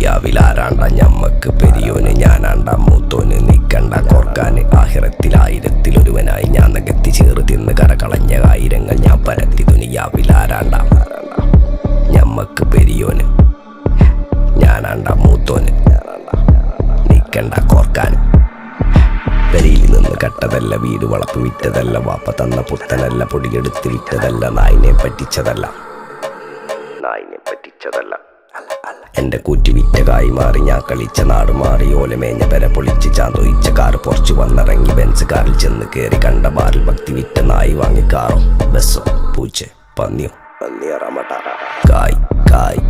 ദുനിയാവിലാരാണ്ട ഞമ്മക്ക് പെരിയോന് ഞാനാണ്ട മൂത്തോന് നിക്കണ്ട കോർക്കാന് ആഹിറത്തിലായിരത്തിലൊരുവനായി ഞാൻ നകത്തി ചേറ് തിന്ന് കരകളഞ്ഞ ആയിരങ്ങൾ ഞാൻ പരത്തി ദുനിയാവിലാരാണ്ട ഞമ്മക്ക് പെരിയോന് ഞാനാണ്ട മൂത്തോന് നിക്കണ്ട കോർക്കാന് പെരിയിൽ നിന്ന് കട്ടതല്ല വീട് വളപ്പ് വിറ്റതല്ല വാപ്പ തന്ന പുത്തനല്ല പൊടിയെടുത്ത് വിറ്റതല്ല നായിനെ പറ്റിച്ചതല്ല എന്റെ കൂറ്റി വിറ്റ കായി മാറി ഞാൻ കളിച്ച നാട് മാറി ഓലമേഞ്ഞ പെര പൊളിച്ച് ചാന്തൊയിച്ച കാറ് പൊറച്ചു വന്നിറങ്ങി ബെൻസ് കാറിൽ ചെന്ന് കയറി കണ്ട ബാറിൽ ഭക്തി വിറ്റ നായി വാങ്ങി കാറോ ബസ്സോ പൂച്ച പന്നിയോ കായ് കായ്